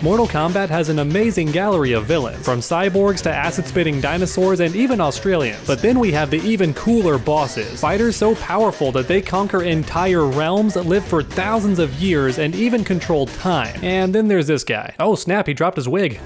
Mortal Kombat has an amazing gallery of villains, from cyborgs to acid-spitting dinosaurs and even Australians. But then we have the even cooler bosses, fighters so powerful that they conquer entire realms, live for thousands of years, and even control time. And then there's this guy. Oh snap, he dropped his wig.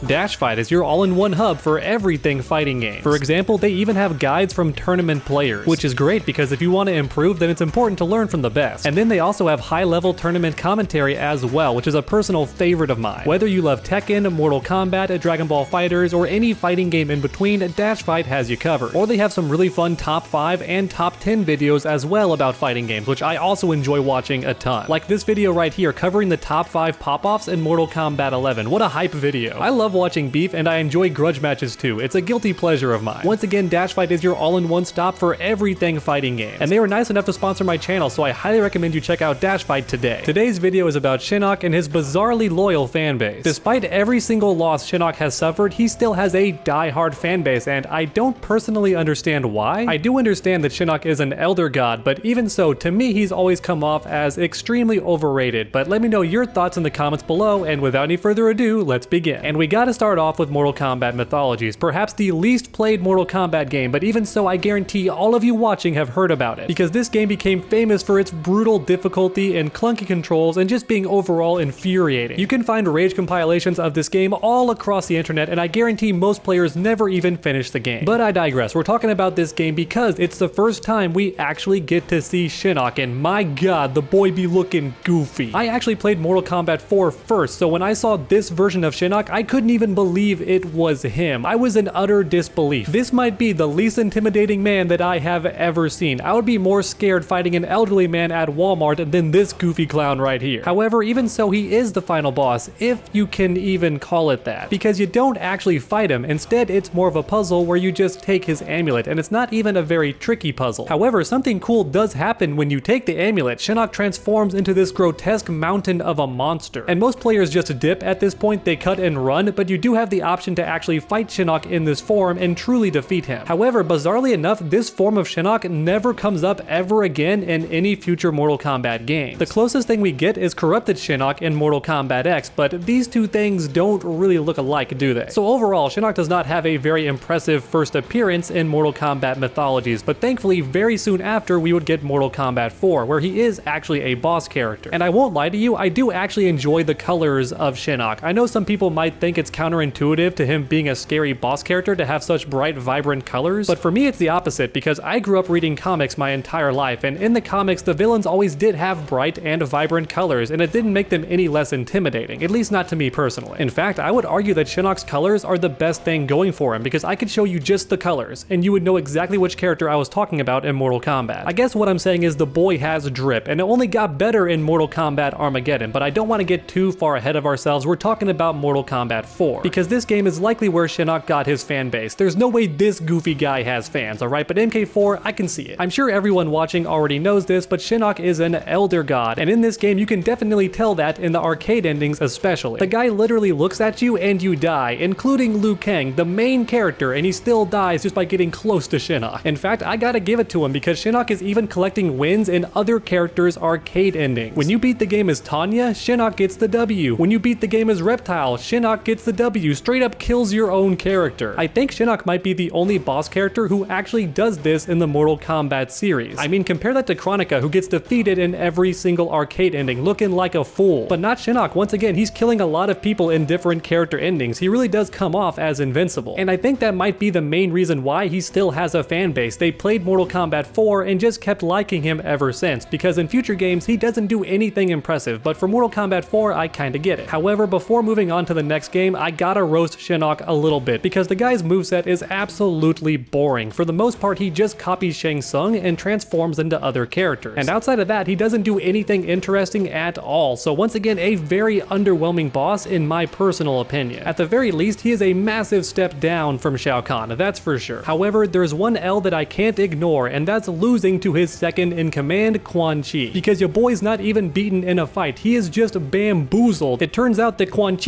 Dash Fight is your all-in-one hub for everything fighting games. For example, they even have guides from tournament players, which is great because if you want to improve, then it's important to learn from the best. And then they also have high-level tournament commentary as well, which is a personal favorite of mine. Whether you love Tekken, Mortal Kombat, Dragon Ball FighterZ, or any fighting game in between, Dash Fight has you covered. Or they have some really fun top 5 and top 10 videos as well about fighting games, which I also enjoy watching a ton. Like this video right here covering the top 5 pop-offs in Mortal Kombat 11. What a hype video. I love watching beef and I enjoy grudge matches too. It's a guilty pleasure of mine. Once again, Dash Fight is your all-in-one stop for everything fighting games. And they were nice enough to sponsor my channel, so I highly recommend you check out Dash Fight today. Today's video is about Shinnok and his bizarrely loyal fanbase. Despite every single loss Shinnok has suffered, he still has a die-hard fanbase, and I don't personally understand why. I do understand that Shinnok is an elder god, but even so, to me he's always come off as extremely overrated. But let me know your thoughts in the comments below, and without any further ado, let's begin. And we gotta start off with Mortal Kombat Mythologies, perhaps the least played Mortal Kombat game, but even so I guarantee all of you watching have heard about it, because this game became famous for its brutal difficulty and clunky controls and just being overall infuriating. You can find rage compilations of this game all across the internet, and I guarantee most players never even finish the game. But I digress, we're talking about this game because it's the first time we actually get to see Shinnok, and my god, the boy be looking goofy. I actually played Mortal Kombat 4 first, so when I saw this version of Shinnok, I couldn't even believe it was him. I was in utter disbelief. This might be the least intimidating man that I have ever seen. I would be more scared fighting an elderly man at Walmart than this goofy clown right here. However, even so, he is the final boss, if you can even call it that, because you don't actually fight him. Instead, it's more of a puzzle where you just take his amulet, and it's not even a very tricky puzzle. However, something cool does happen when you take the amulet. Shinnok transforms into this grotesque mountain of a monster, and most players just dip at this point. They cut and run, but you do have the option to actually fight Shinnok in this form and truly defeat him. However, bizarrely enough, this form of Shinnok never comes up ever again in any future Mortal Kombat game. The closest thing we get is corrupted Shinnok in Mortal Kombat X, but these two things don't really look alike, do they? So overall, Shinnok does not have a very impressive first appearance in Mortal Kombat Mythologies, but thankfully very soon after we would get Mortal Kombat 4, where he is actually a boss character. And I won't lie to you, I do actually enjoy the colors of Shinnok. I know some people might think it's counterintuitive to him being a scary boss character to have such bright, vibrant colors, but for me it's the opposite, because I grew up reading comics my entire life, and in the comics the villains always did have bright and vibrant colors, and it didn't make them any less intimidating, at least not to me personally. In fact, I would argue that Shinnok's colors are the best thing going for him, because I could show you just the colors, and you would know exactly which character I was talking about in Mortal Kombat. I guess what I'm saying is the boy has drip, and it only got better in Mortal Kombat Armageddon, but I don't want to get too far ahead of ourselves. We're talking about Mortal Kombat 4, because this game is likely where Shinnok got his fan base. There's no way this goofy guy has fans, alright? But MK4, I can see it. I'm sure everyone watching already knows this, but Shinnok is an elder god, and in this game you can definitely tell that in the arcade endings especially. The guy literally looks at you and you die, including Liu Kang, the main character, and he still dies just by getting close to Shinnok. In fact, I gotta give it to him, because Shinnok is even collecting wins in other characters' arcade endings. When you beat the game as Tanya, Shinnok gets the W. When you beat the game as Reptile, Shinnok gets the W. Straight up kills your own character. I think Shinnok might be the only boss character who actually does this in the Mortal Kombat series. I mean, compare that to Kronika, who gets defeated in every single arcade ending looking like a fool. But not Shinnok. Once again, he's killing a lot of people in different character endings. He really does come off as invincible. And I think that might be the main reason why he still has a fan base. They played Mortal Kombat 4 and just kept liking him ever since, because in future games he doesn't do anything impressive, but for Mortal Kombat 4 I kinda get it. However, before moving on to the next game, I gotta roast Shinnok a little bit, because the guy's moveset is absolutely boring. For the most part, he just copies Shang Tsung and transforms into other characters. And outside of that, he doesn't do anything interesting at all. So once again, a very underwhelming boss in my personal opinion. At the very least, he is a massive step down from Shao Kahn, that's for sure. However, there's one L that I can't ignore, and that's losing to his second in command, Quan, because your boy's not even beaten in a fight. He is just bamboozled. It turns out that Quan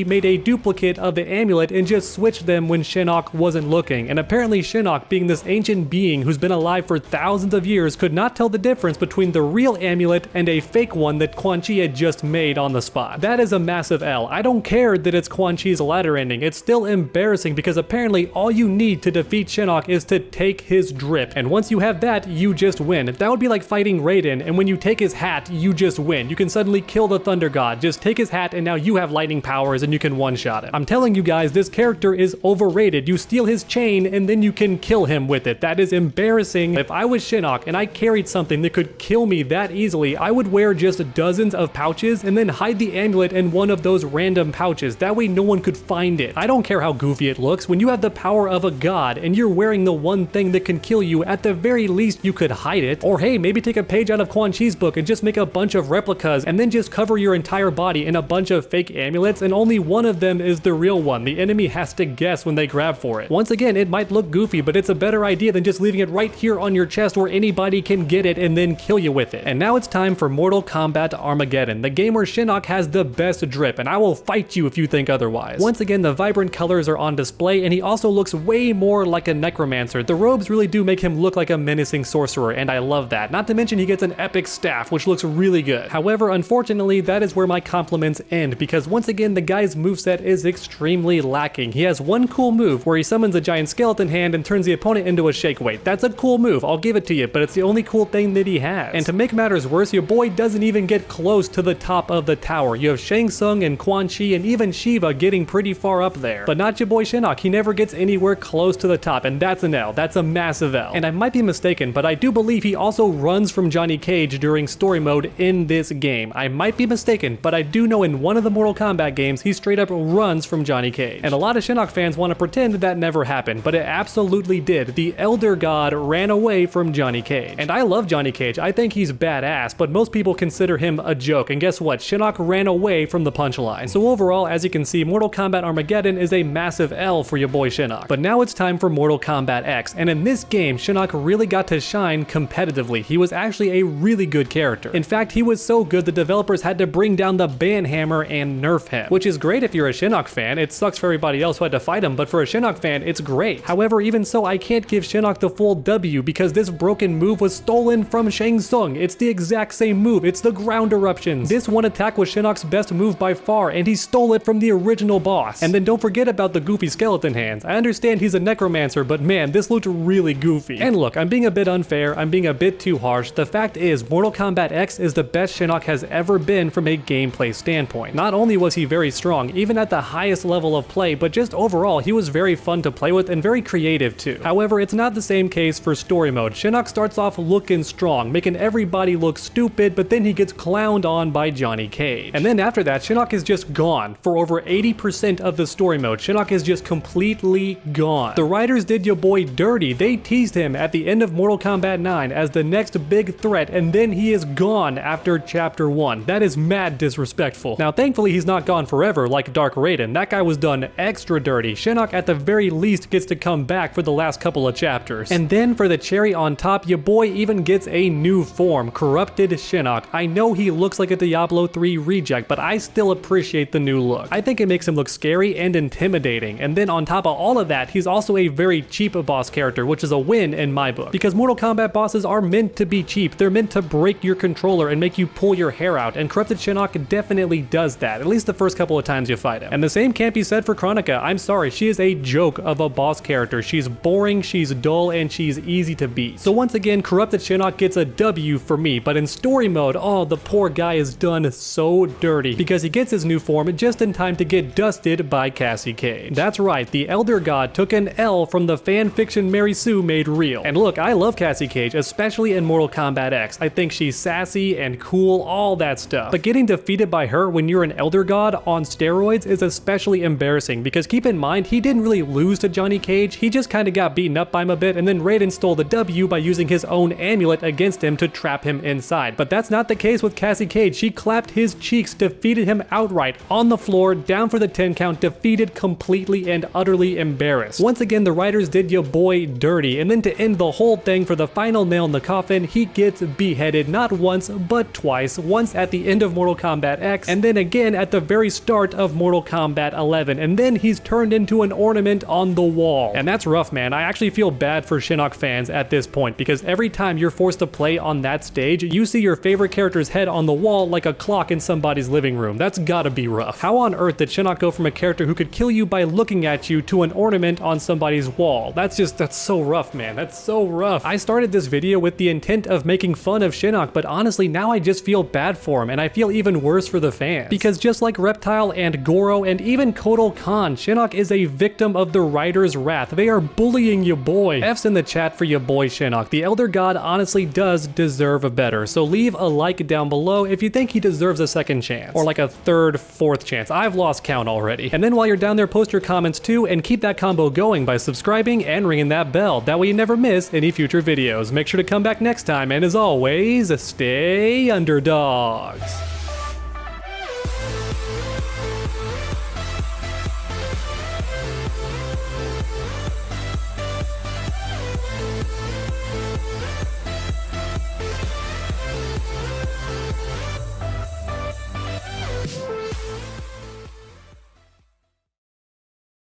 made a duplicate duplicate of the amulet and just switched them when Shinnok wasn't looking. And apparently Shinnok, being this ancient being who's been alive for thousands of years, could not tell the difference between the real amulet and a fake one that Quan Chi had just made on the spot. That is a massive L. I don't care that it's Quan Chi's ladder ending. It's still embarrassing because apparently all you need to defeat Shinnok is to take his drip. And once you have that, you just win. That would be like fighting Raiden, and when you take his hat, you just win. You can suddenly kill the Thunder God. Just take his hat and now you have lightning powers and you can one-shot him. I'm telling you guys, this character is overrated. You steal his chain and then you can kill him with it. That is embarrassing. If I was Shinnok and I carried something that could kill me that easily, I would wear just dozens of pouches and then hide the amulet in one of those random pouches. That way no one could find it. I don't care how goofy it looks. When you have the power of a god and you're wearing the one thing that can kill you, at the very least you could hide it. Or hey, maybe take a page out of Quan Chi's book and just make a bunch of replicas and then just cover your entire body in a bunch of fake amulets and only one of them is the real one. The enemy has to guess when they grab for it. Once again, it might look goofy, but it's a better idea than just leaving it right here on your chest where anybody can get it and then kill you with it. And now it's time for Mortal Kombat Armageddon, the game where Shinnok has the best drip, and I will fight you if you think otherwise. Once again, the vibrant colors are on display, and he also looks way more like a necromancer. The robes really do make him look like a menacing sorcerer, and I love that. Not to mention he gets an epic staff, which looks really good. However, unfortunately, that is where my compliments end, because once again, the guy's moveset is extremely lacking. He has one cool move where he summons a giant skeleton hand and turns the opponent into a shake weight. That's a cool move, I'll give it to you, but it's the only cool thing that he has. And to make matters worse, your boy doesn't even get close to the top of the tower. You have Shang Tsung and Quan Chi and even Shiva getting pretty far up there. But not your boy Shinnok, he never gets anywhere close to the top, and that's an L. That's a massive L. And I might be mistaken, but I do believe he also runs from Johnny Cage during story mode in this game. I might be mistaken, but I do know in one of the Mortal Kombat games, he straight up runs from Johnny Cage. And a lot of Shinnok fans want to pretend that never happened, but it absolutely did. The Elder God ran away from Johnny Cage. And I love Johnny Cage. I think he's badass, but most people consider him a joke. And guess what? Shinnok ran away from the punchline. So overall, as you can see, Mortal Kombat Armageddon is a massive L for your boy Shinnok. But now it's time for Mortal Kombat X. And in this game, Shinnok really got to shine competitively. He was actually a really good character. In fact, he was so good the developers had to bring down the ban hammer and nerf him. Which is great if you're a Shinnok fan. It sucks for everybody else who had to fight him, but for a Shinnok fan, it's great. However, even so, I can't give Shinnok the full W because this broken move was stolen from Shang Tsung. It's the exact same move. It's the ground eruptions. This one attack was Shinnok's best move by far, and he stole it from the original boss. And then don't forget about the goofy skeleton hands. I understand he's a necromancer, but man, this looked really goofy. And look, I'm being a bit unfair. I'm being a bit too harsh. The fact is, Mortal Kombat X is the best Shinnok has ever been from a gameplay standpoint. Not only was he very strong, even at the highest level of play, but just overall, he was very fun to play with and very creative too. However, it's not the same case for story mode. Shinnok starts off looking strong, making everybody look stupid, but then he gets clowned on by Johnny Cage. And then after that, Shinnok is just gone. For over 80% of the story mode, Shinnok is just completely gone. The writers did your boy dirty. They teased him at the end of Mortal Kombat 9 as the next big threat, and then he is gone after chapter 1. That is mad disrespectful. Now, thankfully, he's not gone forever like Dark Raiden. That guy was done extra dirty. Shinnok at the very least gets to come back for the last couple of chapters. And then for the cherry on top, your boy even gets a new form, Corrupted Shinnok. I know he looks like a Diablo 3 reject, but I still appreciate the new look. I think it makes him look scary and intimidating. And then on top of all of that, he's also a very cheap boss character, which is a win in my book. Because Mortal Kombat bosses are meant to be cheap. They're meant to break your controller and make you pull your hair out, and Corrupted Shinnok definitely does that, at least the first couple of times you fight him. And the same can't be said for Kronika. I'm sorry, she is a joke of a boss character. She's boring, she's dull, and she's easy to beat. So once again, Corrupted Shinnok gets a W for me, but in story mode, oh, the poor guy is done so dirty because he gets his new form just in time to get dusted by Cassie Cage. That's right, the Elder God took an L from the fanfiction Mary Sue made real. And look, I love Cassie Cage, especially in Mortal Kombat X. I think she's sassy and cool, all that stuff. But getting defeated by her when you're an Elder God on steroids is especially embarrassing because keep in mind, he didn't really lose to Johnny Cage. He just kind of got beaten up by him a bit, and then Raiden stole the W by using his own amulet against him to trap him inside. But that's not the case with Cassie Cage. She clapped his cheeks, defeated him outright on the floor, down for the 10 count, defeated, completely and utterly embarrassed. Once again, the writers did your boy dirty, and then to end the whole thing, for the final nail in the coffin, he gets beheaded not once, but twice. Once at the end of Mortal Kombat X, and then again at the very start of Mortal Kombat Combat 11, and then he's turned into an ornament on the wall. And that's rough, man. I actually feel bad for Shinnok fans at this point, because every time you're forced to play on that stage, you see your favorite character's head on the wall like a clock in somebody's living room. That's gotta be rough. How on earth did Shinnok go from a character who could kill you by looking at you to an ornament on somebody's wall? That's so rough, man. That's so rough. I started this video with the intent of making fun of Shinnok, but honestly, now I just feel bad for him, and I feel even worse for the fans. Because just like Reptile and Goro and even Kotal Khan, Shinnok is a victim of the writer's wrath. They are bullying your boy. F's in the chat for your boy Shinnok. The Elder God honestly does deserve a better, so leave a like down below if you think he deserves a second chance. Or like a third, fourth chance. I've lost count already. And then while you're down there, post your comments too, and keep that combo going by subscribing and ringing that bell. That way you never miss any future videos. Make sure to come back next time, and as always, stay underdogs.